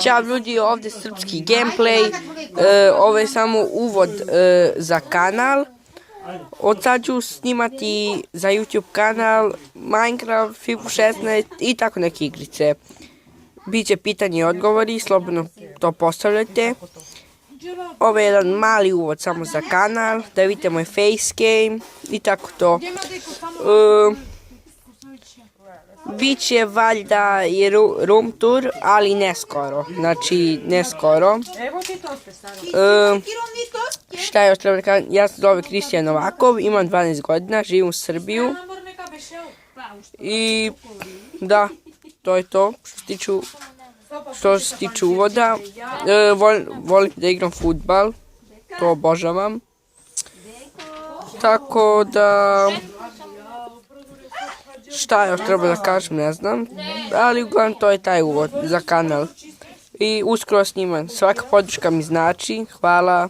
Ćao ljudi, ovdje je srpski gameplay, ovo je samo uvod za kanal. Od sad ću snimati za YouTube kanal Minecraft, FIFA 16 i tako neke igrice. Biće pitanje i odgovori, slobodno to postavljajte. Ovo je jedan mali uvod samo za kanal, da vidite moj facecam i tako to. Biće valjda i room tour, ali ne skoro. Znači, ne skoro. Šta još treba da kažem? Ja se zove Kristijan Novakov, imam 12 godina, živim u Srbiju. I da, to je to što se tiče uvoda. Volim da igram fudbal, to obožavam. Tako da... Šta još treba da kažem, ne znam, ali uglavnom to je taj uvod za kanal. I uskoro snimam, svaka podrška mi znači, hvala.